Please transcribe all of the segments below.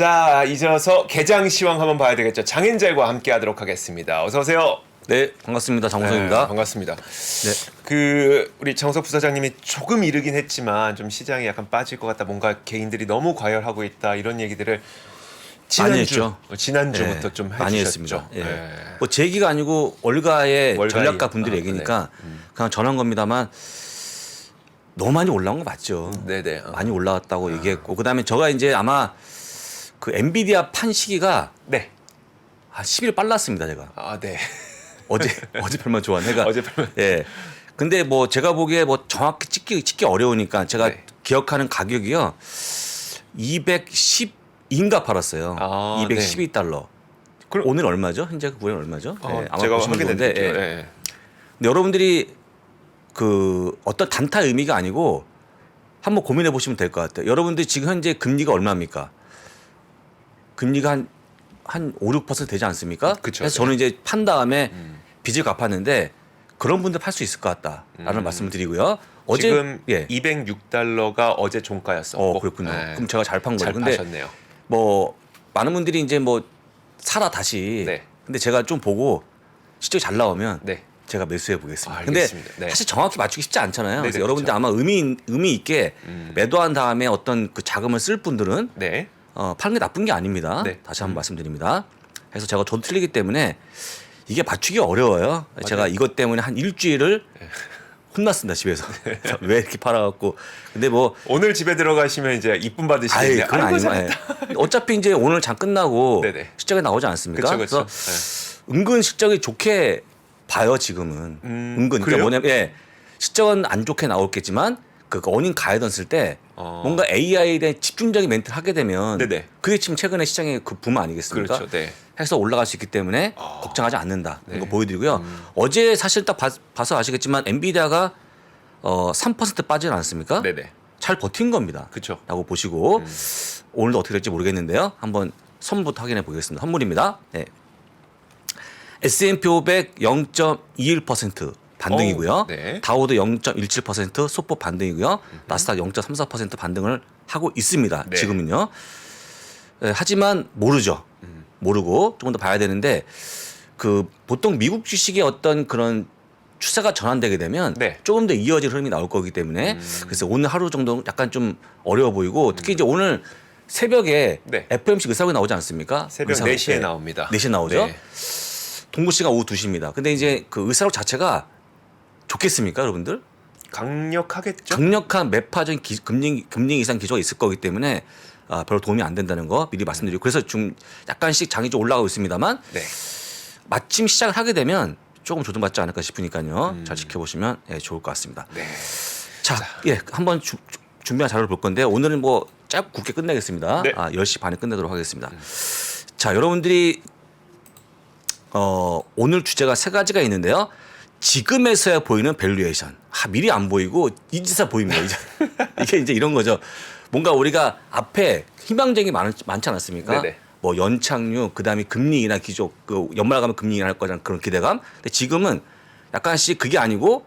자, 이어서 개장 시황 한번 봐야 되겠죠. 장현잘과 함께 하도록 하겠습니다. 어서 오세요. 네, 반갑습니다. 장우석입니다. 네, 반갑습니다. 네. 우리 장우석 부사장님이 조금 이르긴 했지만 좀 시장이 약간 빠질 것 같다. 뭔가 개인들이 너무 과열하고 있다. 이런 얘기들을 지난주부터 네, 좀 많이 해주셨죠. 했습니다. 예. 네. 뭐 제 얘기가 아니고 월가의 전략가 분들 아, 얘기니까 그냥 전한 겁니다만 너무 많이 올라온 거 맞죠. 네네. 많이 올라왔다고 얘기했고 그다음에 제가 이제 아마 그 엔비디아 판 시기가 네. 한 10일 빨랐습니다. 제가 아, 네. 어제 별만 좋아하니까 어제 별만. 예. 근데 뭐 제가 보기에 뭐 정확히 찍기 어려우니까 제가 네. 기억하는 가격이요 210인가 팔았어요. 아, 212달러. 그럼 오늘 얼마죠? 현재 그 구현 얼마죠? 예, 아마 제가 보시면 확인해 좋은데, 드릴게요. 예. 예. 근데 여러분들이 그 어떤 단타 의미가 아니고 한번 고민해 보시면 될 것 같아요. 여러분들이 지금 현재 금리가 얼마입니까? 금리가 한 5, 6% 되지 않습니까? 그쵸. 그래서 저는 이제 판 다음에 빚을 갚았는데 그런 분들 팔 수 있을 것 같다라는 말씀을 드리고요. 어제 지금 예. 206달러가 어제 종가였었고. 그렇군요. 네. 그럼 제가 잘 판 거예요. 잘 근데 파셨네요. 뭐 많은 분들이 이제 뭐 사라 다시. 네. 근데 제가 좀 보고 실적이 잘 나오면 네. 제가 매수해 보겠습니다. 아, 근데 알겠습니다. 네. 사실 정확히 맞추기 쉽지 않잖아요. 네네, 그래서 그렇죠. 여러분들 아마 의미 있게 매도한 다음에 어떤 그 자금을 쓸 분들은 네. 파는 게 나쁜 게 아닙니다. 네. 다시 한번 말씀드립니다. 그래서 제가 저도 틀리기 때문에 이게 맞추기 어려워요. 제가 이것 때문에 한 일주일을 혼났습니다 집에서. 왜 이렇게 팔아갖고. 근데 뭐 오늘 집에 들어가시면 이제 이쁨 받으시는데 그건 아니고 어차피 이제 오늘 장 끝나고 네네. 실적이 나오지 않습니까? 그쵸. 그래서 은근 실적이 좋게 봐요 지금은. 은근 그러니까 그래요? 뭐냐면 실적은 안 좋게 나올겠지만 그 어닝 가이던스 때 뭔가 AI에 대한 집중적인 멘트를 하게 되면 네네. 그게 지금 최근에 시장의 그 붐 아니겠습니까? 그렇죠. 네. 해서 올라갈 수 있기 때문에 걱정하지 않는다. 네. 이거 보여드리고요. 어제 사실 딱 봐서 아시겠지만 엔비디아가 3% 빠지지 않았습니까? 네네. 잘 버틴 겁니다. 그쵸. 라고 보시고 오늘도 어떻게 될지 모르겠는데요. 한번 선물부터 확인해 보겠습니다. 선물입니다. 네. S&P 500 0.21% 반등이고요. 네. 다우도 0.17% 소폭 반등이고요. 나스닥 0.34% 반등을 하고 있습니다. 네. 지금은요. 하지만 모르죠. 모르고 조금 더 봐야 되는데 그 보통 미국 주식의 어떤 그런 추세가 전환되게 되면 네. 조금 더 이어질 흐름이 나올 거기 때문에 그래서 오늘 하루 정도 약간 좀 어려워 보이고 특히 이제 오늘 새벽에 네. FOMC 의사회가 나오지 않습니까? 새벽 4시에 나옵니다. 4시에 나오죠. 네. 동부 시간 오후 2시입니다. 근데 이제 그 의사록 자체가 좋겠습니까, 여러분들? 강력하겠죠? 강력한 매파적인 금리 인상 기조가 있을 거기 때문에 별로 도움이 안 된다는 거 미리 말씀드리고 그래서 좀 약간씩 장이 좀 올라가고 있습니다만 네. 마침 시작을 하게 되면 조금 조정받지 않을까 싶으니까요. 잘 지켜보시면 좋을 것 같습니다. 네. 자, 한번 준비한 자료를 볼 건데 오늘은 뭐 짧고 굵게 끝내겠습니다. 네. 10시 반에 끝내도록 하겠습니다. 자, 여러분들이 오늘 주제가 세 가지가 있는데요. 지금에서야 보이는 밸류에이션. 미리 안 보이고 이제서 보입니다. 이게 이제 이런 거죠. 뭔가 우리가 앞에 희망적이 많지 않았습니까? 네네. 뭐 연착륙, 그다음에 금리 인하 기조, 그 연말 가면 금리 인하할 거라는 그런 기대감. 근데 지금은 약간씩 그게 아니고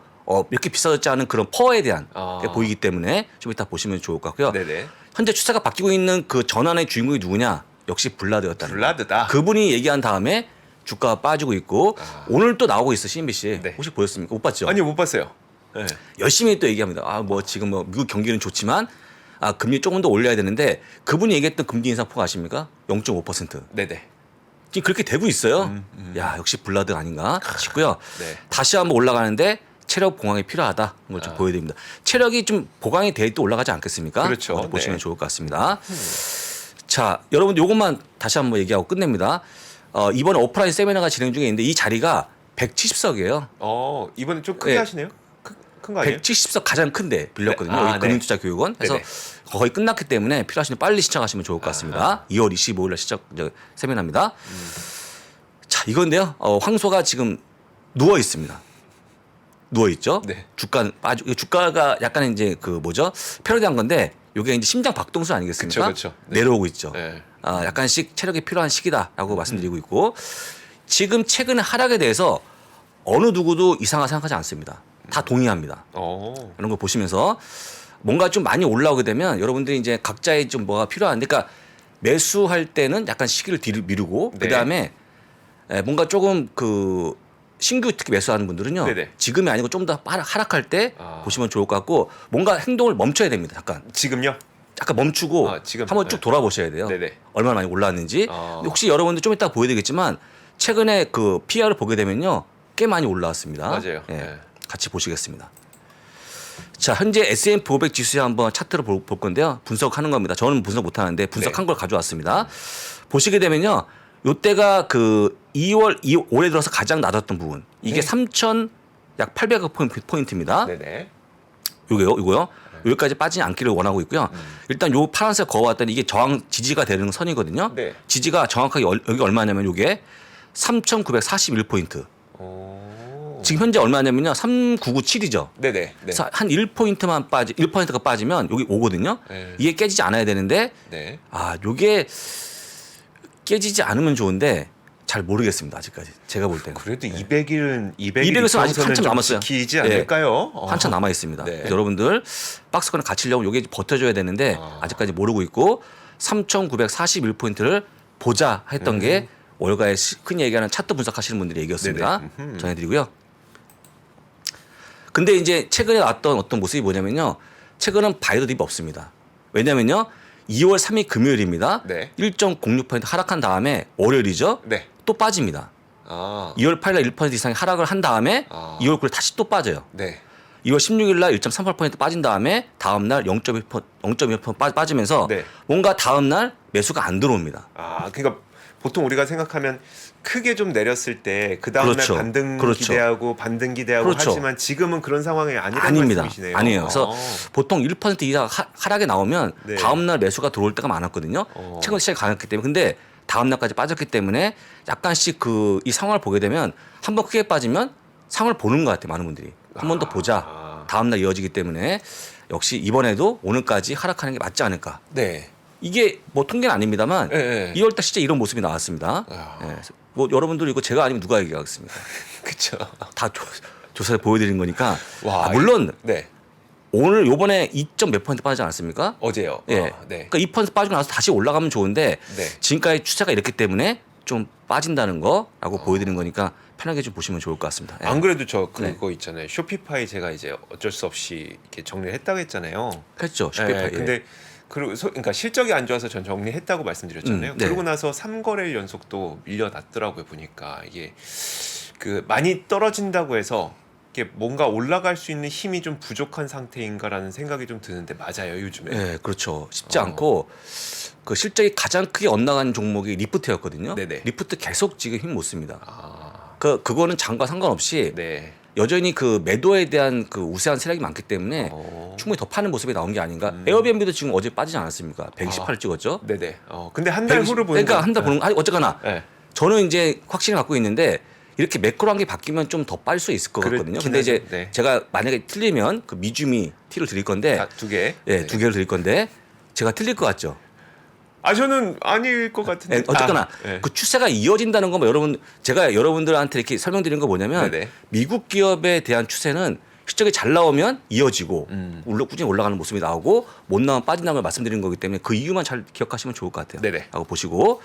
이렇게 비싸졌지 않은 그런 퍼에 대한 게 보이기 때문에 좀 이따 보시면 좋을 것 같고요. 네네. 현재 추세가 바뀌고 있는 그 전환의 주인공이 누구냐? 역시 블라드였다는 블라드다. 그분이 얘기한 다음에 주가가 빠지고 있고 오늘 또 나오고 있어 CNBC. 네. 혹시 보셨습니까? 못 봤죠? 아니요, 못 봤어요. 네. 열심히 또 얘기합니다. 뭐 지금 뭐 미국 경기는 좋지만 금리 조금 더 올려야 되는데 그분이 얘기했던 금리 인상폭 아십니까? 0.5%. 네네. 지금 그렇게 되고 있어요. 야 역시 블라드 아닌가 싶고요. 네. 다시 한번 올라가는데 체력 보강이 필요하다. 이걸 좀 보여드립니다. 체력이 좀 보강이 돼 또 올라가지 않겠습니까? 그렇죠. 보시면 네. 좋을 것 같습니다. 자, 여러분 요것만 다시 한번 얘기하고 끝냅니다. 이번에 오프라인 세미나가 진행 중에 있는데 이 자리가 170석이에요. 이번에 좀 크게 네. 하시네요? 큰 거 아니에요? 170석 가장 큰데 빌렸거든요. 네. 여기 금융투자교육원. 그래서 네네. 거의 끝났기 때문에 필요하시면 빨리 신청하시면 좋을 것 같습니다. 2월 25일 날 시작 세미나입니다. 자, 이건데요. 황소가 지금 누워 있습니다. 누워 있죠. 네. 주가가 약간 이제 그 뭐죠? 패러디한 건데 이게 이제 심장 박동수 아니겠습니까? 그쵸. 네. 내려오고 있죠. 네. 약간씩 체력이 필요한 시기다라고 말씀드리고 있고 지금 최근의 하락에 대해서 어느 누구도 이상하게 생각하지 않습니다. 다 동의합니다. 이런 걸 보시면서 뭔가 좀 많이 올라오게 되면 여러분들이 이제 각자의 좀 뭐가 필요한 그러니까 매수할 때는 약간 시기를 미루고 네. 그다음에 뭔가 조금 그 신규 특히 매수하는 분들은요. 네네. 지금이 아니고 좀 더 하락할 때 아. 보시면 좋을 것 같고 뭔가 행동을 멈춰야 됩니다. 잠깐. 지금요? 약간 멈추고 지금? 한번 쭉 네. 돌아보셔야 돼요. 네네. 얼마나 많이 올랐는지. 아. 근데 혹시 여러분들 좀 이따 보여드리겠지만 최근에 그 PR을 보게 되면요. 꽤 많이 올라왔습니다. 맞아요. 예. 네. 같이 보시겠습니다. 자, 현재 S&P 500 지수에 한번 차트를 볼 건데요. 분석하는 겁니다. 저는 분석 못 하는데 분석한 네. 걸 가져왔습니다. 보시게 되면요. 요때가 그 2월 올해 들어서 가장 낮았던 부분. 이게 네. 3,000 약 800억 포인트입니다. 네네. 요거요. 여기까지 빠지지 않기를 원하고 있고요. 일단 요 파란색 그어왔더니 이게 저항 지지가 되는 선이거든요. 네. 지지가 정확하게 여기 얼마냐면 요게 3,941포인트. 오. 지금 현재 얼마냐면요. 3997이죠. 네네. 네. 그래서 한 1포인트만 1%가 빠지면 여기 오거든요. 네. 이게 깨지지 않아야 되는데 네. 요게 깨지지 않으면 좋은데 잘 모르겠습니다. 아직까지. 제가 볼 때는. 그래도 200일은 200일은 아직 한참 남았어요. 지키지 예. 않을까요? 한참 남아 있습니다. 네. 그래서 여러분들 박스권을 갇히려면 요게 버텨줘야 되는데 아직까지 모르고 있고 3,941포인트를 보자 했던 게 월가의 흔히 얘기하는 차트 분석하시는 분들의 얘기였습니다. 네네. 전해드리고요. 근데 이제 최근에 나왔던 어떤 모습이 뭐냐면요. 최근은 바이오 딥이 없습니다. 왜냐면요. 2월 3일 금요일입니다. 네. 1.06% 하락한 다음에 월요일이죠. 네. 또 빠집니다. 2월 8일 날 1% 이상의 하락을 한 다음에 2월 9일 다시 또 빠져요. 네. 2월 16일 날 1.38% 빠진 다음에 다음 날 0.1% 빠지면서 네. 뭔가 다음 날 매수가 안 들어옵니다. 그러니까 보통 우리가 생각하면 크게 좀 내렸을 때 그 다음 날 그렇죠. 반등 그렇죠. 기대하고 반등 기대하고 그렇죠. 하지만 지금은 그런 상황이 아니라는 아닙니다. 말씀이시네요. 아니에요. 그래서 보통 1% 이상 하락이 나오면 네. 다음 날 매수가 들어올 때가 많았거든요. 최근 시장이 강했기 때문에. 근데 다음 날까지 빠졌기 때문에 약간씩 그 이 상황을 보게 되면 한 번 크게 빠지면 상황을 보는 것 같아요. 많은 분들이. 한 번 더 보자. 다음 날 이어지기 때문에 역시 이번에도 오늘까지 하락하는 게 맞지 않을까. 네. 이게 뭐 통계는 아닙니다만 네. 2월달 실제 이런 모습이 나왔습니다. 예. 뭐 여러분들 이거 제가 아니면 누가 얘기하겠습니까? 그렇죠. 다 조사를 보여드린 거니까. 와, 물론 네. 오늘 요번에 2점 몇 % 빠지지 않았습니까? 어제요. 예. 네. 그러니까 2% 빠지고 나서 다시 올라가면 좋은데 네. 지금까지 추세가 이렇기 때문에 좀 빠진다는 거라고 보여드리는 거니까 편하게 좀 보시면 좋을 것 같습니다. 예. 안 그래도 저 네. 그거 있잖아요. 쇼피파이 제가 이제 어쩔 수 없이 이렇게 정리를 했다고 했잖아요. 했죠. 쇼피파이. 근데 그러니까 실적이 안 좋아서 전 정리했다고 말씀드렸잖아요. 네. 그러고 나서 3거래일 연속도 밀려났더라고요. 보니까 이게 그 많이 떨어진다고 해서 이게 뭔가 올라갈 수 있는 힘이 좀 부족한 상태인가라는 생각이 좀 드는데 맞아요, 요즘에. 예, 그렇죠. 쉽지 않고 그 실적이 가장 크게 엇나간 종목이 리프트였거든요. 네네. 리프트 계속 지금 힘 못 씁니다. 아, 그거는 장과 상관없이 네. 여전히 그 매도에 대한 그 우세한 세력이 많기 때문에 충분히 더 파는 모습이 나온 게 아닌가. 에어비앤비도 지금 어제 빠지지 않았습니까? 128을 찍었죠. 네네. 근데 한 달 후를 보는 그러니까 한 달 보는 아니 어쨌거나 네. 저는 이제 확신을 갖고 있는데 이렇게 매크로한 게 바뀌면 좀 더 빠질 수 있을 것 같거든요. 그렇긴 근데 이제 하죠. 네. 제가 만약에 틀리면 그 미주미 티를 드릴 건데 두 개. 예, 네. 두 개를 드릴 건데 제가 틀릴 것 같죠. 저는 아닐 것 같은데. 예, 어쨌거나 네. 그 추세가 이어진다는 건 뭐 여러분 제가 여러분들한테 이렇게 설명드리는 거 뭐냐면 네네. 미국 기업에 대한 추세는 실적이 잘 나오면 이어지고 꾸준히 올라가는 모습이 나오고 못 나오면 빠진다는 걸 말씀드린 거기 때문에 그 이유만 잘 기억하시면 좋을 것 같아요. 네네. 하고 보시고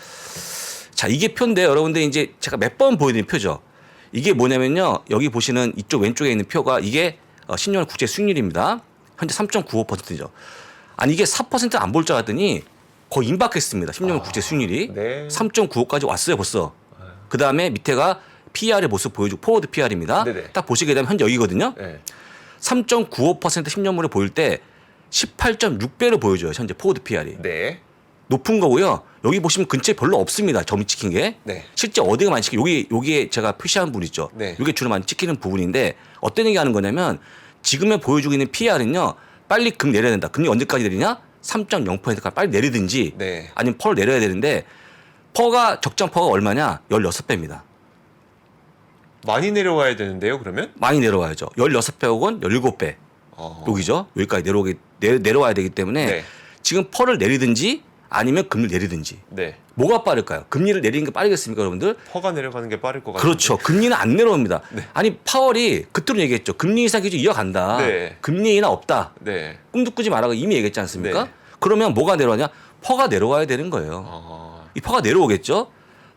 자 이게 표인데 여러분들 이제 제가 몇 번 보여드린 표죠. 이게 뭐냐면요 여기 보시는 이쪽 왼쪽에 있는 표가 이게 10년 국제 수익률입니다. 현재 3.95%죠. 아니 이게 4%안 볼 줄 알았더니 거의 임박했습니다. 10년 국제 수익률이 네. 3.95까지 왔어요 벌써. 그 다음에 밑에가 PR의 모습 보여주고 포워드 PR입니다. 네네. 딱 보시게 되면 현재 여기거든요. 네. 3.95% 10년물에 보일 때 18.6배로 보여줘요. 현재 포워드 PR이. 네. 높은 거고요. 여기 보시면 근처에 별로 없습니다. 점이 찍힌 게. 네. 실제 어디가 많이 찍혀 여기에 제가 표시한 부분 있죠. 네. 이게 주로 많이 찍히는 부분인데 어떤 얘기하는 거냐면 지금에 보여주고 있는 PR은요. 빨리 금 내려야 된다. 금리 언제까지 내리냐? 3.0%까지 빨리 내리든지 네. 아니면 퍼를 내려야 되는데 퍼가 적정 퍼가 얼마냐? 16배입니다. 많이 내려와야 되는데요, 그러면? 많이 내려와야죠. 16배 혹은 17배. 여기죠. 여기까지 내려와야 되기 때문에 네. 지금 퍼를 내리든지 아니면 금리를 내리든지 네. 뭐가 빠를까요? 금리를 내리는 게 빠르겠습니까, 여러분들? 퍼가 내려가는 게 빠를 것 같아요. 그렇죠. 금리는 안 내려옵니다. 아니 파월이 그때로 얘기했죠. 금리 인상 기조 이어간다. 네. 금리 인하 없다. 네. 꿈도 꾸지 말라고 이미 얘기했지 않습니까? 네. 그러면 뭐가 내려가냐? 퍼가 내려와야 되는 거예요. 이 퍼가 내려오겠죠.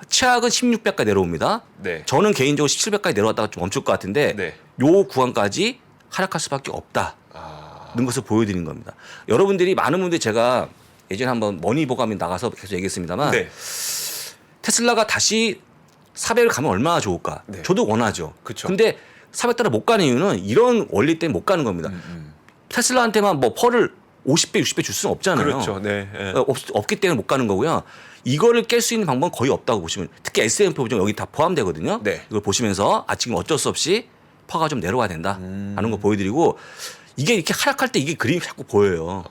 최악은 1600까지 내려옵니다. 네. 저는 개인적으로 1700까지 내려왔다가 좀 멈출 것 같은데 네. 요 구간까지 하락할 수밖에 없다는 것을 보여드리는 겁니다. 여러분들이 많은 분들이 제가 예전에 한번 머니보감이 나가서 계속 얘기했습니다만 네. 테슬라가 다시 400을 가면 얼마나 좋을까? 네. 저도 원하죠. 그쵸. 근데 400달러 못 가는 이유는 이런 원리 때문에 못 가는 겁니다. 테슬라한테만 뭐 펄을 50배, 60배 줄 수는 없잖아요. 그렇죠. 네. 네. 없기 때문에 못 가는 거고요. 이거를 깰 수 있는 방법은 거의 없다고 보시면 특히 S&P 보정 여기 다 포함되거든요. 네. 이걸 보시면서 지금 어쩔 수 없이 퍼가 좀 내려와야 된다 하는 거 보여드리고 이게 이렇게 하락할 때 이게 그림이 자꾸 보여요.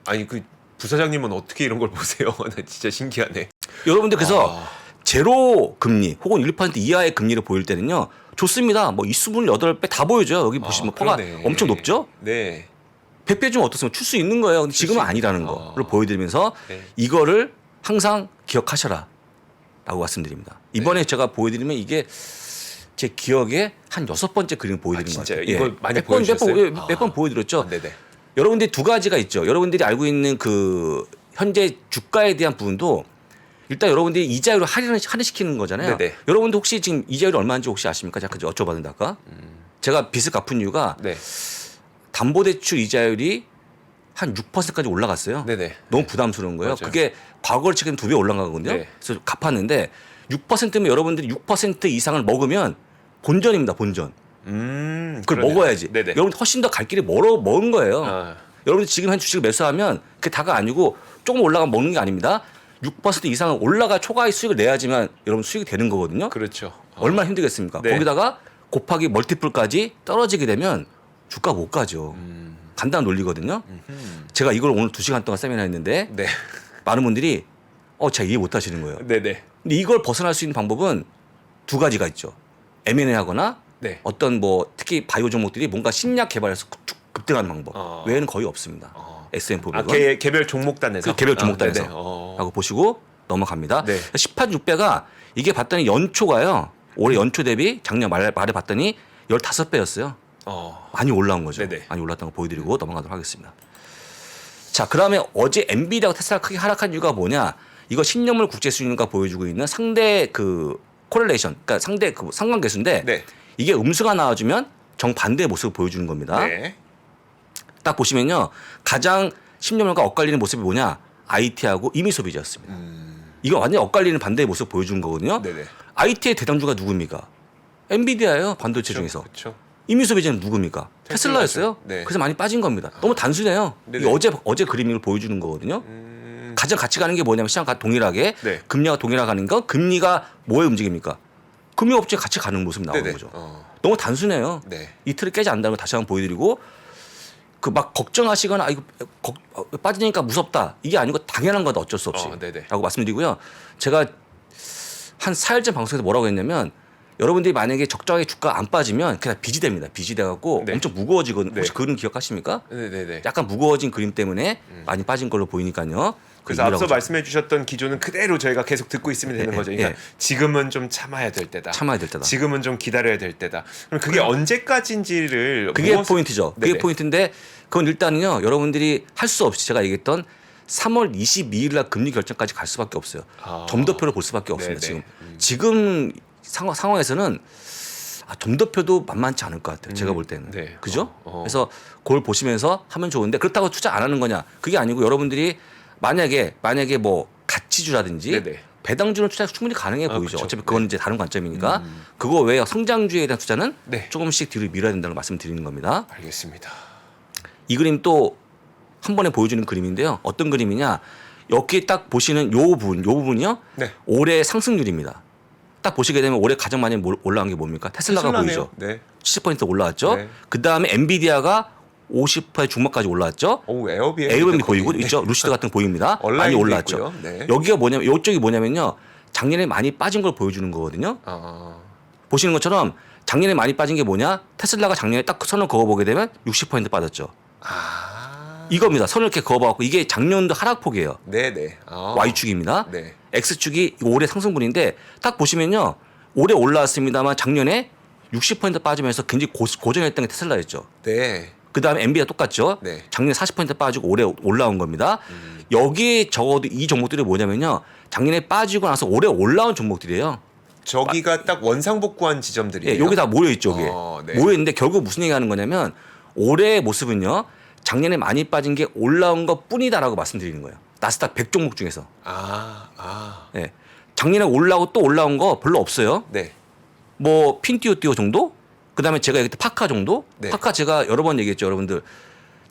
아니 그 부사장님은 어떻게 이런 걸 보세요? 나 진짜 신기하네. 여러분들 그래서 제로 금리 혹은 1% 이하의 금리를 보일 때는요. 좋습니다. 뭐 28배 다 보여줘요. 여기 보시면 퍼가 그러네. 엄청 높죠? 네. 100배 좀 어떻습니까? 출 수 있는 거예요. 근데 지금은 아니라는 거를 보여드리면서 네. 이거를 항상 기억하셔라 라고 말씀드립니다. 이번에 제가 보여드리면 이게 제 기억에 한 6번째 그림 보여드린 것 같아요. 진짜요? 이걸 많이 몇 번, 보여주셨어요? 몇 번 보여드렸죠. 네네. 여러분들이 두 가지가 있죠. 여러분들이 알고 있는 그 현재 주가에 대한 부분도 일단 여러분들이 이자율을 할인시키는 거잖아요. 네네. 여러분들 혹시 지금 이자율이 얼마인지 혹시 아십니까? 잠깐 여쭤봤는데 아까. 제가 빚을 갚은 이유가 네. 담보대출 이자율이 한 6%까지 올라갔어요. 네네. 너무 부담스러운 거예요. 맞아요. 그게 과거를 치면 2배 올라가거든요. 네. 그래서 갚았는데 6%면 여러분들이 6% 이상을 먹으면 본전입니다. 본전. 그걸 그러네요. 먹어야지. 네네. 여러분 훨씬 더 갈 길이 먼 거예요. 여러분들 지금 한 주식을 매수하면 그게 다가 아니고 조금 올라가면 먹는 게 아닙니다. 6% 이상은 올라가 초과의 수익을 내야지만 여러분 수익이 되는 거거든요. 그렇죠. 얼마나 힘들겠습니까? 네. 거기다가 곱하기 멀티플까지 떨어지게 되면 주가 못 가죠. 간단한 논리거든요. 제가 이걸 오늘 2시간 동안 세미나 했는데 네. 많은 분들이 잘 이해 못 하시는 거예요. 네네. 근데 이걸 벗어날 수 있는 방법은 두 가지가 있죠. M&A 하거나 네. 어떤 뭐 특히 바이오 종목들이 뭔가 신약 개발해서 급등하는 방법 외에는 거의 없습니다. S&P 500은. 개별 종목단에서. 그 개별 종목단에서 네네. 라고 보시고 넘어갑니다. 네. 186배가 이게 봤더니 연초가요. 올해 연초 대비 작년 말에 봤더니 15배였어요. 많이 올라온 거죠. 네네. 많이 올랐던 거 보여드리고 넘어가도록 하겠습니다. 자, 그러면 어제 엔비디아가 테슬라가 크게 하락한 이유가 뭐냐? 이거 신념을 국제 수준과 보여주고 있는 상대 그 코렐레이션, 그러니까 상대 그 상관계수인데 네. 이게 음수가 나와주면 정반대의 모습을 보여주는 겁니다. 네. 딱 보시면요, 가장 신념과 엇갈리는 모습이 뭐냐? IT하고 이미 소비자였습니다. 이거 완전 엇갈리는 반대의 모습을 보여주는 거거든요. 네네. IT의 대장주가 누굽니까? 엔비디아예요. 반도체 중에서. 그렇죠. 이미 소비자는 누굽니까? 테슬라였어요. 네. 그래서 많이 빠진 겁니다. 너무 단순해요. 네네. 이게 어제 그림을 보여주는 거거든요. 가장 같이 가는 게 뭐냐면 시장과 동일하게 네. 금리가 동일하게 가는 거. 금리가 뭐에 움직입니까? 금융업체 같이 가는 모습이 나오는 네네. 거죠. 너무 단순해요. 네. 이 틀을 깨지 않는다는 걸 다시 한번 보여드리고 그 막 걱정하시거나 이거 빠지니까 무섭다 이게 아니고 당연한 거다 어쩔 수 없이 네네. 라고 말씀드리고요. 제가 한 4일 전 방송에서 뭐라고 했냐면 여러분들이 만약에 적정하게 주가 안 빠지면 그냥 빚이 됩니다. 빚이 돼갖고 네. 엄청 무거워지거든요. 혹시 네. 그림 기억하십니까? 네네네. 약간 무거워진 그림 때문에 많이 빠진 걸로 보이니까요. 그래서 앞서 말씀해 주셨던 기조는 그대로 저희가 계속 듣고 있으면 되는 거죠. 그러니까 지금은 좀 참아야 될 때다. 참아야 될 때다. 지금은 좀 기다려야 될 때다. 그럼 그게 언제까지인지를 그게 포인트죠. 네네. 그게 포인트인데 그건 일단은요. 여러분들이 할 수 없이 제가 얘기했던 3월 22일 날 금리 결정까지 갈 수밖에 없어요. 점도표를 볼 수밖에 없습니다. 네네. 지금 상황에서는 점도표도 만만치 않을 것 같아요. 제가 볼 때는. 네. 그죠? 그래서 그걸 보시면서 하면 좋은데 그렇다고 투자 안 하는 거냐? 그게 아니고 여러분들이 만약에 뭐 가치주라든지 네네. 배당주는 투자 충분히 가능해 보이죠. 그쵸. 어차피 그건 이제 다른 관점이니까 그거 외에 성장주에 대한 투자는 네. 조금씩 뒤로 밀어야 된다는 말씀 드리는 겁니다. 알겠습니다. 이 그림 또 한 번에 보여주는 그림인데요. 어떤 그림이냐? 여기 딱 보시는 요 부분이요. 네. 올해 상승률입니다. 딱 보시게 되면 올해 가장 많이 올라간 게 뭡니까? 테슬라가 테슬라네요. 보이죠. 네. 70% 올라왔죠. 네. 그 다음에 엔비디아가 50% 중반까지 올라왔죠. 오, 에어비앤. 에어비앤 보이고 있죠. 루시드 같은 거 보입니다. 많이 온라인도 올라왔죠. 있고요. 네. 여기가 뭐냐면 이쪽이 뭐냐면요. 작년에 많이 빠진 걸 보여주는 거거든요. 보시는 것처럼 작년에 많이 빠진 게 뭐냐? 테슬라가 작년에 딱 선을 그어보게 되면 60% 빠졌죠. 이겁니다. 선을 이렇게 그어봐갖고 이게 작년도 하락폭이에요. 네네. Y축입니다. 네. X축이 올해 상승분인데 딱 보시면요. 올해 올라왔습니다만 작년에 60% 빠지면서 굉장히 고전했던 게 테슬라였죠. 네. 그다음에 엔비디아 똑같죠. 네. 작년에 40% 빠지고 올해 올라온 겁니다. 여기에 적어도 이 종목들이 뭐냐면요. 작년에 빠지고 나서 올해 올라온 종목들이에요. 저기가 딱 원상복구한 지점들이에요. 예, 여기 다 모여 있죠, 여기. 네. 모여 있는데 결국 무슨 얘기하는 거냐면 올해의 모습은요. 작년에 많이 빠진 게 올라온 것뿐이다라고 말씀드리는 거예요. 나스닥 100 종목 중에서. 예. 작년에 올라오고 또 올라온 거 별로 없어요. 네. 뭐 핀티오티오 정도? 그다음에 제가 얘기했던 파카 정도? 네. 파카 제가 여러 번 얘기했죠, 여러분들.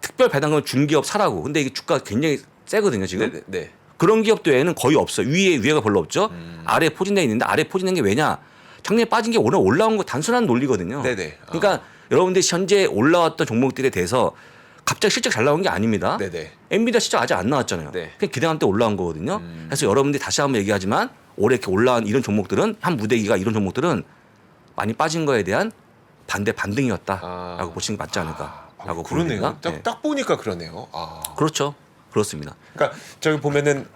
특별 배당금 준 기업 사라고. 근데 이게 주가 굉장히 세거든요, 지금. 네. 네. 그런 기업도 외에는 거의 없어요. 위에가 별로 없죠. 아래 포진돼 있는데 아래 포진된 게 왜냐? 작년에 빠진 게 오늘 올라온 거 단순한 논리거든요. 네네. 그러니까 여러분들이 현재 올라왔던 종목들에 대해서 갑자기 실적 잘 나온 게 아닙니다. 네네. 엔비디아 실적 아직 안 나왔잖아요. 네. 그냥 기대감 때 올라온 거거든요. 그래서 여러분들이 다시 한번 얘기하지만 올해 이렇게 올라온 이런 종목들은 한 무대기가 이런 종목들은 많이 빠진 거에 대한 반등이었다라고 보시는 게 맞지 않을까라고 그러네요. 봅니다. 네. 딱 보니까 그러네요. 그렇죠. 그렇습니다. 그러니까 저기 보면은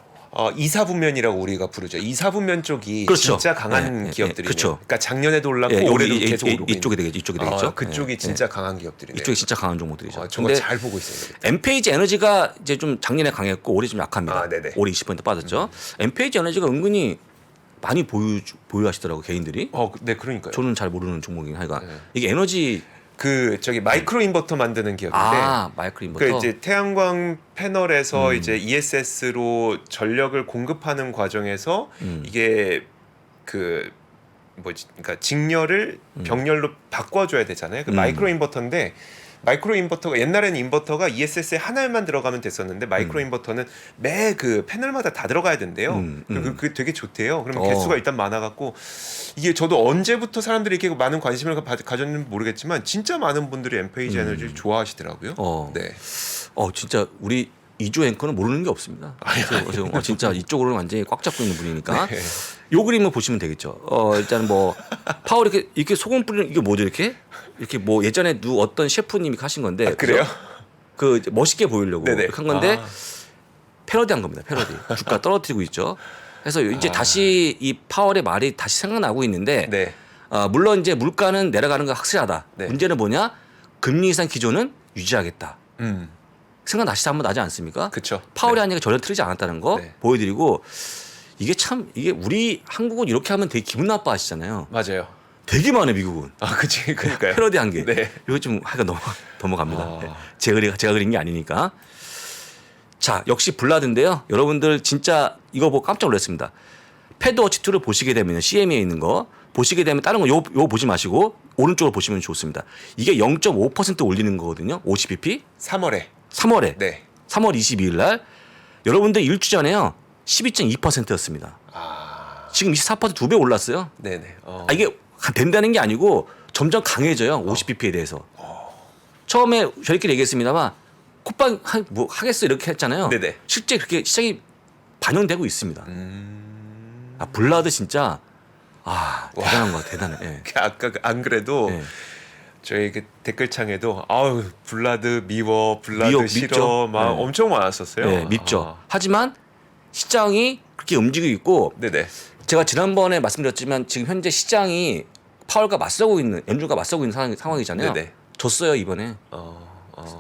이사분면이라고 우리가 부르죠. 이사분면 쪽이 그렇죠. 진짜 강한 네, 기업들이네요. 그렇죠. 그러니까 작년에도 올랐고 예, 올해도 여기 계속 오르고 이쪽이 되겠죠. 이쪽이 되겠죠. 그쪽이 예, 진짜 예. 강한 기업들이네요. 이쪽이 진짜 강한 종목들이죠. 저거 근데 잘 보고 있어요. 엠페이지 에너지가 이제 좀 작년에 강했고 올해 좀 약합니다. 네네. 올해 20% 빠졌죠. 엠페이지 에너지가 은근히 많이 보유하시더라고 개인들이. 네, 그러니까요. 저는 잘 모르는 종목이긴 하니까 네. 이게 에너지 저기 마이크로 인버터 만드는 기업인데 마이크로 인버터. 그 이제 태양광 패널에서 이제 ESS로 전력을 공급하는 과정에서 이게 그러니까 직렬을 병렬로 바꿔줘야 되잖아요. 그 마이크로 인버터인데 마이크로 인버터가 옛날에는 인버터가 ESS에 하나만 들어가면 됐었는데 마이크로 인버터는 매 그 패널마다 다 들어가야 된대요. 그게 되게 좋대요. 그러면 개수가 일단 많아갖고 이게 저도 언제부터 사람들이 이렇게 많은 관심을 가졌는지 모르겠지만 진짜 많은 분들이 엠페이지 에너지를 좋아하시더라고요. 네. 진짜 우리 이조 앵커는 모르는 게 없습니다. 진짜 이쪽으로는 완전히 꽉 잡고 있는 분이니까. 네. 요 그림을 보시면 되겠죠. 일단 뭐 파워 이렇게 소금 뿌리는 이게 뭐죠 이렇게 뭐 예전에 어떤 셰프님이 하신 건데 그래요? 그 이제 멋있게 보이려고 네네. 이렇게 한 건데 패러디한 겁니다. 패러디. 주가 떨어뜨리고 있죠. 그래서 이제 다시 이 파월의 말이 다시 생각나고 있는데 네. 물론 이제 물가는 내려가는 거 확실하다. 네. 문제는 뭐냐? 금리 인상 기조는 유지하겠다. 음. 생각나시 한번 나지 않습니까? 그렇죠. 파월이 네. 하니까 전혀 틀리지 않았다는 거 네. 보여드리고 이게 우리 한국은 이렇게 하면 되게 기분 나빠하시잖아요. 맞아요. 되게 많아요 미국은. 그치, 그러니까요. 패러디한 게. 네. 이거 좀 하여간 넘어갑니다. 네. 제가 그린 게 아니니까. 자, 역시 블라드인데요. 여러분들 진짜 이거 보고 깜짝 놀랐습니다. 패드워치 2를 보시게 되면 CME에 있는 거 보시게 되면 다른 거 요 보지 마시고 오른쪽을 보시면 좋습니다. 이게 0.5% 올리는 거거든요. 50bp. 3월에. 네. 3월 22일 날 여러분들 일주 전에요. 12.2%였습니다. 지금 24% 2배 올랐어요. 네네. 이게 된다는 게 아니고 점점 강해져요. 50bp에 대해서. 처음에 저희끼리 얘기했습니다만 콧방 뭐 하겠어 이렇게 했잖아요. 네네. 실제 그렇게 시장이 반영되고 있습니다. 블라드 진짜 대단한 거 대단해. 예. 아까 안 그래도 예. 저희 그 댓글창에도 블라드 미워, 블라드 미워, 싫어 밉죠. 막 네. 엄청 많았었어요. 네, 밉죠. 하지만 시장이 그렇게 움직이고 있고 네네. 제가 지난번에 말씀드렸지만 지금 현재 시장이 파월과 맞서고 있는 연준과 맞서고 있는 상황이잖아요. 네네. 졌어요 이번에.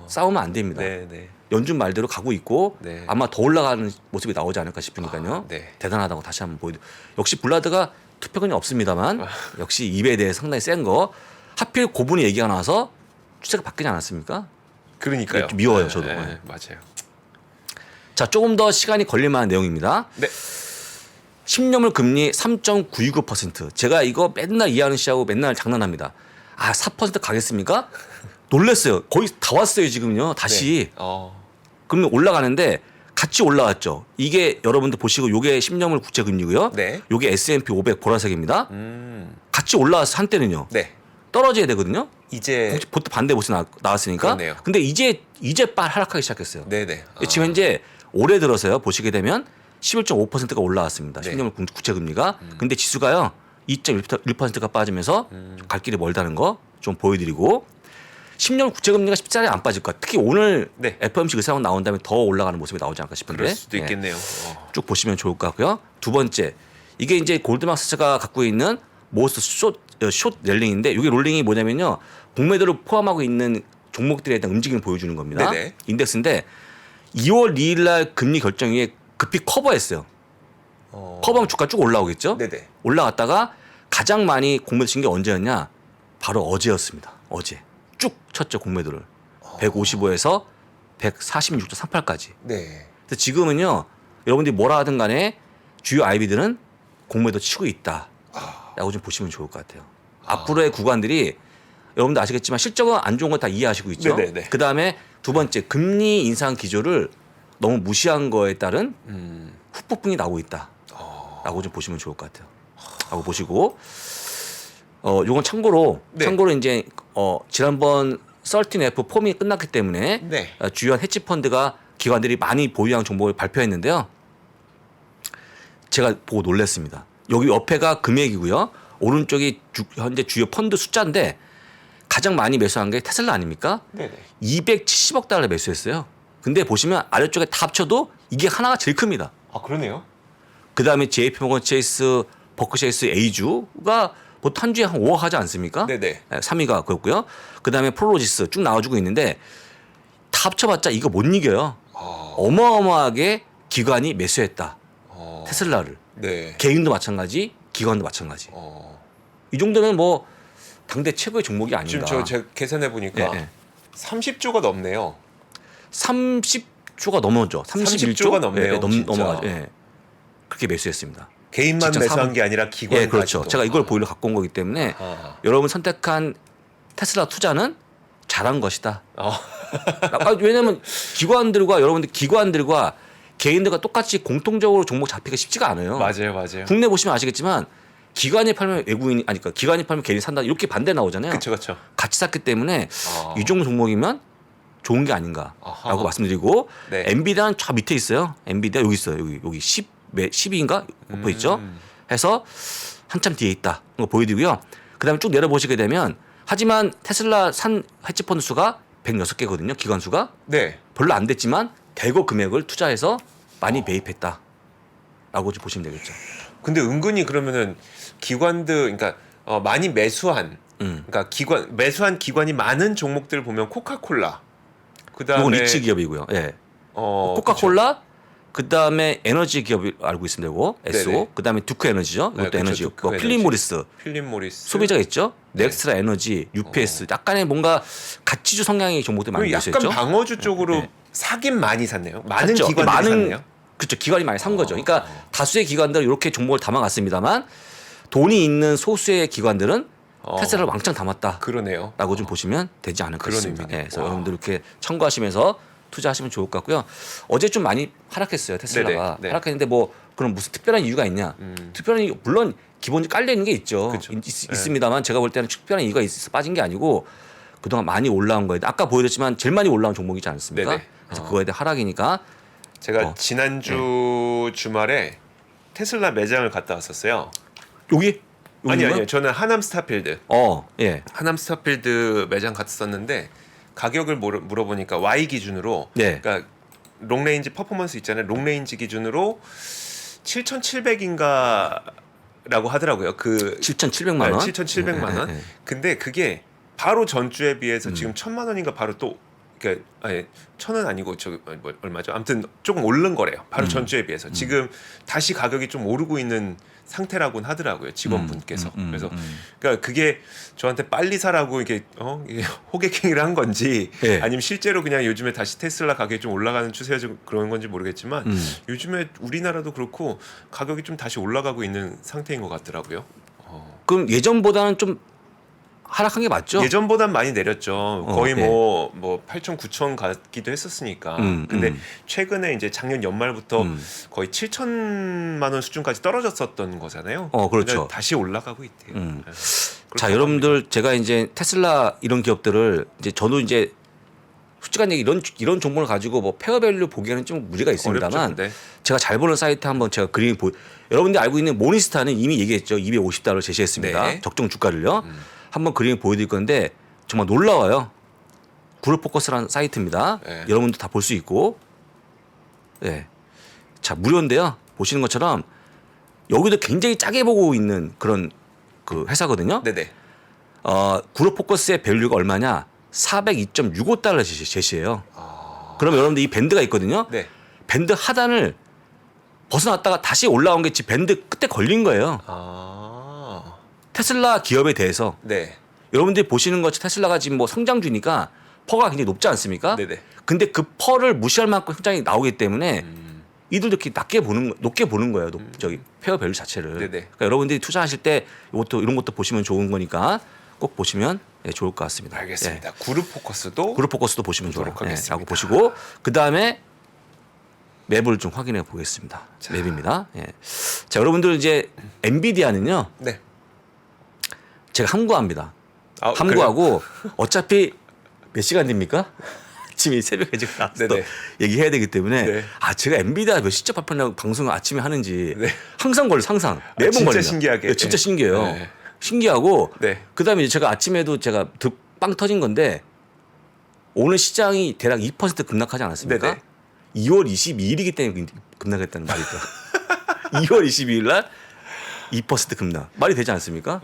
싸우면 안 됩니다. 네네. 연준 말대로 가고 있고 네. 아마 더 올라가는 모습이 나오지 않을까 싶으니까요. 네. 대단하다고 다시 한번 보여드. 역시 블라드가 투표권이 없습니다만 역시 입에 대해 상당히 센 거. 하필 고분이 얘기가 나와서 추세가 바뀌지 않았습니까? 그러니까요. 미워요 저도. 네, 네. 맞아요. 자 조금 더 시간이 걸릴 만한 내용입니다. 네. 10년물 금리 3.929%. 제가 이거 맨날 이하는 씨하고 맨날 장난합니다. 4% 가겠습니까? 놀랬어요. 거의 다 왔어요 지금요. 다시. 네. 그러면 올라가는데 같이 올라왔죠. 이게 여러분들 보시고 요게 10년물 국채 금리고요. 네. 요게 S&P 500 보라색입니다. 같이 올라왔어 한때는요. 네. 떨어져야 되거든요. 이제 보통 반대 모습 나왔으니까. 그러네요. 근데 이제 하락하기 시작했어요. 네네. 지금 현재 올해 들어서요. 보시게 되면 11.5%가 올라왔습니다. 네. 10년물 국채 금리가. 근데 지수가요. 2.1%가 빠지면서 갈 길이 멀다는 거 좀 보여드리고 10년 국채 금리가 쉽사리 안 빠질 것 같아요. 특히 오늘 네. FOMC 의사가 나온 다음에 더 올라가는 모습이 나오지 않을까 싶은데 그럴 수도 네. 있겠네요. 쭉 보시면 좋을 것 같고요. 두 번째 이게 이제 골드만삭스가 갖고 있는 모스트 숏 렐링인데 이게 롤링이 뭐냐면요. 공매도를 포함하고 있는 종목들에 대한 움직임을 보여주는 겁니다. 네네. 인덱스인데 2월 2일 날 금리 결정위에 급히 커버했어요. 커버하면 주가 쭉 올라오겠죠? 네네. 올라갔다가 가장 많이 공매도 친 게 언제였냐? 바로 어제였습니다. 어제. 쭉 쳤죠, 공매도를. 155에서 146.38까지. 네. 그래서 지금은요, 여러분들이 뭐라 하든 간에 주요 IB들은 공매도 치고 있다. 라고 좀 보시면 좋을 것 같아요. 앞으로의 구간들이 여러분들 아시겠지만 실적은 안 좋은 거 다 이해하시고 있죠. 네네네. 그 다음에 두 번째, 금리 인상 기조를 너무 무시한 거에 따른 후폭풍이 나오고 있다. 라고 좀 보시면 좋을 것 같아요. 라고 보시고, 요건 참고로, 네. 참고로 이제, 지난번 13F 폼이 끝났기 때문에 네. 주요한 헤지 펀드가 기관들이 많이 보유한 종목을 발표했는데요. 제가 보고 놀랐습니다. 여기 옆에가 금액이고요. 오른쪽이 현재 주요 펀드 숫자인데 가장 많이 매수한 게 테슬라 아닙니까? 네네. 270억 달러 매수했어요. 근데 보시면 아래쪽에 다 합쳐도 이게 하나가 제일 큽니다. 아 그러네요. 그 다음에 JP모건 체이스, 버크셰이스 A주가 보통 한 주에 한 5억 하지 않습니까? 네네. 3위가 그렇고요. 그 다음에 프로로지스 쭉 나와주고 있는데 다 합쳐봤자 이거 못 이겨요. 어마어마하게 기관이 매수했다. 테슬라를. 네. 개인도 마찬가지, 기관도 마찬가지. 이 정도면 뭐 당대 최고의 종목이 아닌가. 지금 제가 계산해 보니까 네, 네. 30조가 넘네요. 30조가 넘어죠. 30조 가 넘네요, 진짜. 넘어가죠. 예. 그렇게 매수했습니다. 개인만 직접 매수한 사본- 게 아니라 기관. 예, 그렇죠. 제가 이걸 보일러 갖고 온 거기 때문에 여러분 선택한 테슬라 투자는 잘한 것이다. 왜냐하면 기관들과 개인들과 똑같이 공통적으로 종목 잡히기가 쉽지가 않아요. 맞아요, 맞아요. 국내 보시면 아시겠지만 기관이 팔면 외국인이 아니까 기관이 팔면 개인이 산다 이렇게 반대 나오잖아요. 그렇죠, 그렇죠. 같이 샀기 때문에 이 종목 종목이면 좋은 게 아닌가라고 아하. 말씀드리고 네. 엔비디아는 저 밑에 있어요. 엔비디아 여기 있어요. 여기 12인가 오퍼 있죠. 해서 한참 뒤에 있다. 이거 보여드리고요. 그다음에 쭉 내려 보시게 되면 하지만 테슬라 산 헤지펀드 수가 106개거든요. 기관 수가 네. 별로 안 됐지만 대거 금액을 투자해서 많이 매입했다라고 좀 보시면 되겠죠. 근데 은근히 그러면은 기관들, 그러니까 많이 매수한, 그러니까 매수한 기관이 많은 종목들 보면 코카콜라, 그다음에 이건 리츠 기업이고요. 예. 코카콜라, 그다음에 에너지 기업이 알고 있습니다. 이거 SO, 네네. 그다음에 두크 에너지죠. 네, 이것도 그쵸, 에너지였고, 두크 필립 에너지. 모리스 필립 모리스, 소비자가 있죠. 네. 넥스트라 에너지, UPS, 약간의 뭔가 가치주 성향의 종목들 많이 그리고 있었죠. 약간 방어주 쪽으로 네. 사긴 많이 샀네요. 많은 샀죠. 기관들이 샀네요. 그렇죠. 기관이 많이 산 거죠. 그러니까 다수의 기관들은 이렇게 종목을 담아갔습니다만 돈이 있는 소수의 기관들은 테슬라를 왕창 담았다. 그러네요. 라고 좀 보시면 되지 않을까 그런 싶습니다. 의미네요. 예, 그래서 와. 여러분들 이렇게 참고하시면서 투자하시면 좋을 것 같고요. 어제 좀 많이 하락했어요. 테슬라가. 네네, 네. 하락했는데 뭐 그럼 무슨 특별한 이유가 있냐? 특별한 이유 물론 기본적으로 깔려 있는 게 있죠. 그쵸. 있습니다만 제가 볼 때는 특별한 이유가 있어서 빠진 게 아니고 그동안 많이 올라온 거예요. 아까 보여드렸지만 제일 많이 올라온 종목이지 않습니까? 네네. 그래서 그거에 대한 하락이니까 제가 지난주 주말에 테슬라 매장을 갔다 왔었어요. 여기 아니요. 저는 하남 스타필드. 예. 하남 스타필드 매장 갔었는데 가격을 물어보니까 Y 기준으로, 네. 그러니까 롱레인지 퍼포먼스 있잖아요. 롱레인지 기준으로 7,700인가라고 하더라고요. 그 7,700만 원. 7,700만 원. 예, 예, 예. 근데 그게 바로 전주에 비해서 지금 1,000만 원인가 바로 또, 그러니까 아니 1,000원 아니고 저 뭐 얼마죠? 아무튼 조금 오른 거래요. 바로 전주에 비해서 지금 다시 가격이 좀 오르고 있는 상태라고는 하더라고요. 직원분께서. 그래서 그러니까 그게 저한테 빨리 사라고 이게 이게 호객행위를 한 건지 예. 아니면 실제로 그냥 요즘에 다시 테슬라 가격이 좀 올라가는 추세가 좀 그런 건지 모르겠지만 요즘에 우리나라도 그렇고 가격이 좀 다시 올라가고 있는 상태인 것 같더라고요. 그럼 예전보다는 좀 하락한 게 맞죠? 예전보단 많이 내렸죠. 거의 예. 뭐 8천, 9천 가기도 했었으니까. 근데 최근에 이제 작년 연말부터 거의 7천만 원 수준까지 떨어졌었던 거잖아요. 그렇죠. 근데 다시 올라가고 있대요. 네. 자, 여러분들 제가 이제 테슬라 이런 기업들을 이제 저도 이제 솔직한 얘기 이런 종목을 가지고 뭐 페어밸류 보기에는 좀 무리가 있습니다만 어렵죠, 근데. 제가 잘 보는 사이트 한번 제가 그림 여러분들 알고 있는 모니스타는 이미 얘기했죠. 250달러 제시했습니다. 네. 적정 주가를요. 한번 그림 보여드릴 건데 정말 놀라워요. 그룹포커스라는 사이트입니다. 네. 여러분도 다 볼 수 있고, 예, 자 무료인데요. 보시는 것처럼 여기도 굉장히 짜게 보고 있는 그런 그 회사거든요. 네네. 그룹포커스의 밸류가 얼마냐? 402.65달러 제시해요. 그러면 여러분들 이 밴드가 있거든요. 네. 밴드 하단을 벗어났다가 다시 올라온 게 지금 밴드 끝에 걸린 거예요. 아. 테슬라 기업에 대해서 네. 여러분들이 보시는 것처럼 테슬라가 지금 뭐 성장주니까 퍼가 굉장히 높지 않습니까? 네네. 근데 그 퍼를 무시할 만큼 성장이 나오기 때문에 이들도 이렇게 높게 보는 거예요. 저기 페어 밸류 자체를. 네네. 그러니까 여러분들이 투자하실 때 이것도 이런 것도 보시면 좋은 거니까 꼭 보시면 좋을 것 같습니다. 알겠습니다. 그룹 포커스도 그룹 포커스도 보시면 좋아요. 보도록 하겠습니다. 라고 보시고 그 다음에 맵을 좀 확인해 보겠습니다. 맵입니다. 예. 자, 여러분들 이제 엔비디아는요. 네. 제가 함구합니다. 아, 함구하고 어차피 몇 시간 됩니까? 아침에 새벽에 제가 나와서 또 네네. 얘기해야 되기 때문에 네. 제가 엔비디아 몇 시점 발표냐고 방송을 아침에 하는지 네. 항상 걸려 항상 매번 진짜 걸려요. 신기하게. 네, 진짜 네. 신기해요. 네. 신기하고 네. 그다음에 이제 제가 아침에도 제가 빵 터진 건데 오늘 시장이 대략 2% 급락하지 않았습니까? 네네. 2월 22일이기 때문에 급락했다는 말이죠. 2월 22일 날 2% 급락. 말이 되지 않습니까?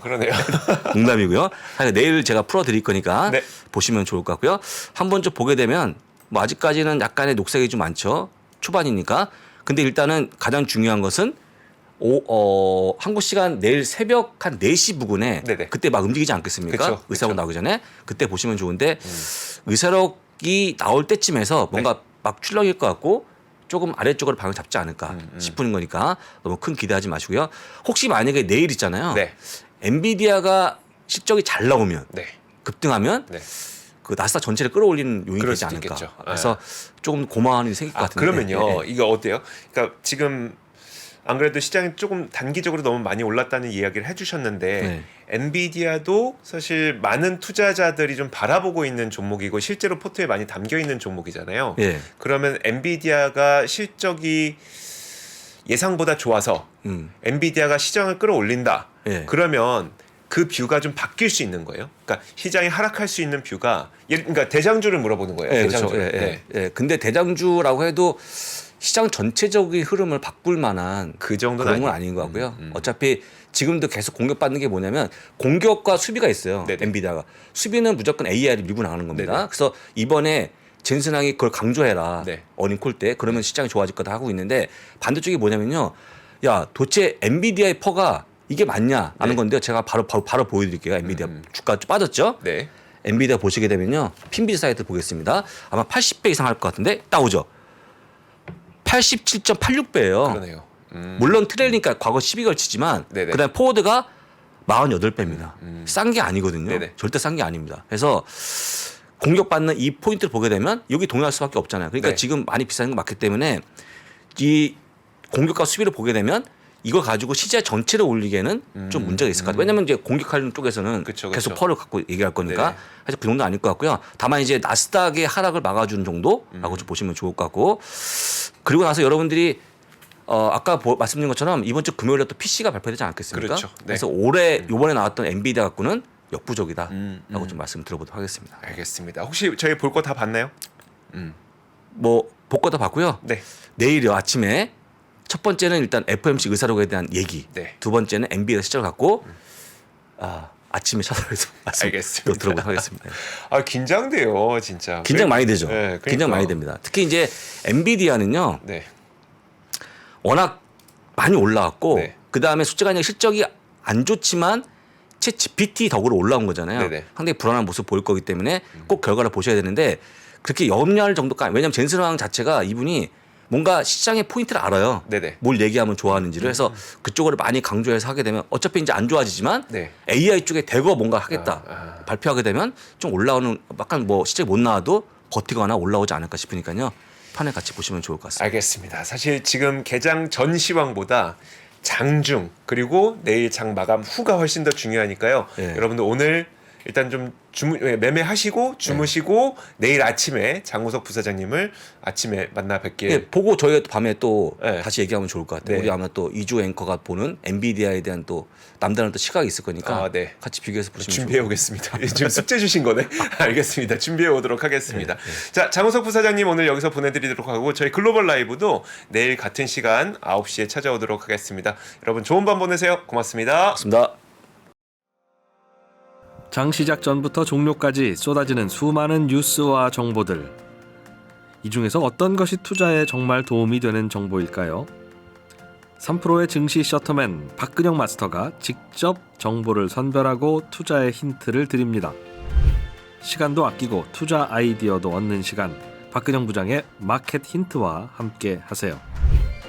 그러네요. 농담이고요. 사실 내일 제가 풀어드릴 거니까 네. 보시면 좋을 것 같고요. 한번 좀 보게 되면 뭐 아직까지는 약간의 녹색이 좀 많죠. 초반이니까. 근데 일단은 가장 중요한 것은 한국 시간 내일 새벽 한 4시 부근에 네네. 그때 막 움직이지 않겠습니까? 그쵸, 의사록 그쵸. 나오기 전에 그때 보시면 좋은데 의사록이 나올 때쯤에서 뭔가 네. 막 출렁일 것 같고 조금 아래쪽으로 방을 잡지 않을까 싶은 거니까 너무 큰 기대하지 마시고요. 혹시 만약에 내일 있잖아요. 네. 엔비디아가 실적이 잘 나오면 네. 급등하면 네. 그 나스닥 전체를 끌어올리는 요인이 그럴 되지 수도 않을까. 있겠죠. 그래서 조금 고마운 일이 생길 것 같은데. 그러면요. 예, 예. 이거 어때요? 그러니까 지금 안 그래도 시장이 조금 단기적으로 너무 많이 올랐다는 이야기를 해주셨는데 네. 엔비디아도 사실 많은 투자자들이 좀 바라보고 있는 종목이고 실제로 포트에 많이 담겨 있는 종목이잖아요. 예. 그러면 엔비디아가 실적이 예상보다 좋아서 엔비디아가 시장을 끌어올린다. 예. 그러면 그 뷰가 좀 바뀔 수 있는 거예요. 그러니까 시장이 하락할 수 있는 뷰가 그러니까 대장주를 물어보는 거예요. 예, 대장주. 그렇죠. 예, 예. 네. 예. 근데 대장주라고 해도 시장 전체적인 흐름을 바꿀 만한 그 정도는 그런 건 아니- 아닌 것 같고요. 어차피 지금도 계속 공격받는 게 뭐냐면 공격과 수비가 있어요. 네네. 엔비디아가 수비는 무조건 AI를 밀고 나가는 겁니다. 네네. 그래서 이번에 젠슨항이 그걸 강조해라. 네. 어닝콜 때 그러면 시장이 좋아질 거다 하고 있는데 반대쪽이 뭐냐면요. 야 도대체 엔비디아의 퍼가 이게 맞냐 하는 네. 건데요. 제가 바로 보여드릴게요. 엔비디아 주가 좀 빠졌죠. 네. 엔비디아 보시게 되면요. 핀비즈 사이트 보겠습니다. 아마 80배 이상 할 것 같은데 나오죠. 87.86배예요. 그러네요. 물론 트레일링가 과거 12개월 치지만 네네. 그다음에 포워드가 48배입니다. 싼 게 아니거든요. 네네. 절대 싼 게 아닙니다. 그래서 공격받는 이 포인트를 보게 되면 여기 동의할 수밖에 없잖아요. 그러니까 네. 지금 많이 비싼 거 맞기 때문에 이 공격과 수비를 보게 되면 이걸 가지고 시장 전체를 올리기에는 좀 문제가 있을 것 같아요. 왜냐면 이제 공격하는 쪽에서는 그쵸, 계속 그쵸. 펄을 갖고 얘기할 거니까 네네. 사실 그 정도는 아닐 것 같고요. 다만 이제 나스닥의 하락을 막아주는 정도라고 좀 보시면 좋을 것 같고 그리고 나서 여러분들이 아까 말씀드린 것처럼 이번 주 금요일에 또 PC가 발표되지 않겠습니까? 그렇죠. 네. 그래서 올해 이번에 나왔던 엔비디아 갖고는 역부족이다라고 좀 말씀 드려보도록 하겠습니다. 알겠습니다. 혹시 저희 볼 거 다 봤나요? 뭐 복과 다 봤고요. 네. 내일 아침에 첫 번째는 일단 FOMC 의사록에 대한 얘기, 네. 두 번째는 엔비디아 시작을 갖고 아침에 찾아뵈서 말씀 알겠습니다. 들어보도록 하겠습니다. 긴장돼요, 진짜. 긴장 많이 되죠. 네, 그러니까. 긴장 많이 됩니다. 특히 이제 엔비디아는요. 네. 워낙 많이 올라왔고 네. 그 다음에 솔직히 아니라 실적이 안 좋지만 채 GPT 덕으로 올라온 거잖아요. 네네. 상당히 불안한 모습 보일 거기 때문에 꼭 결과를 보셔야 되는데 그렇게 염려할 정도까지 왜냐하면 젠슨왕 자체가 이분이 뭔가 시장의 포인트를 알아요. 네네. 뭘 얘기하면 좋아하는지를 해서 그쪽으로 많이 강조해서 하게 되면 어차피 이제 안 좋아지지만 네. AI 쪽에 대거 뭔가 하겠다 발표하게 되면 좀 올라오는 약간 뭐 실제 못 나와도 버티거나 올라오지 않을까 싶으니까요. 판에 같이 보시면 좋을 것 같습니다. 알겠습니다. 사실 지금 개장 전 시황보다 장중 그리고 내일 장 마감 후가 훨씬 더 중요하니까요. 예. 여러분들 오늘 일단 좀 매매하시고 주무시고 내일 아침에 장우석 부사장님을 아침에 만나 뵙길. 예, 보고 저희가 또 밤에 또 네. 다시 얘기하면 좋을 것 같아요. 네. 우리 아마 또 이주 앵커가 보는 엔비디아에 대한 또 남다른 또 시각이 있을 거니까 네. 같이 비교해서 보시면 준비해 좋을 것 오겠습니다. 지금 숙제 주신 거네. 알겠습니다. 준비해 오도록 하겠습니다. 자, 장우석 부사장님 오늘 여기서 보내드리도록 하고 저희 글로벌 라이브도 내일 같은 시간 9시에 찾아오도록 하겠습니다. 여러분 좋은 밤 보내세요. 고맙습니다. 같습니다. 장 시작 전부터 종료까지 쏟아지는 수많은 뉴스와 정보들. 이 중에서 어떤 것이 투자에 정말 도움이 되는 정보일까요? 3프로의 증시 셔터맨 박근영 마스터가 직접 정보를 선별하고 투자의 힌트를 드립니다. 시간도 아끼고 투자 아이디어도 얻는 시간, 박근영 부장의 마켓 힌트와 함께 하세요.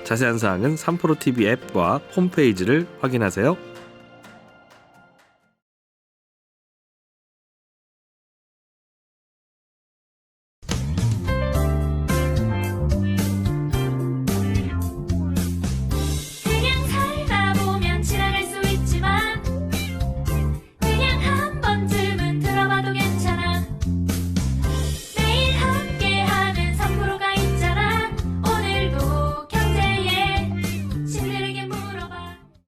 자세한 사항은 3프로 TV 앱과 홈페이지를 확인하세요.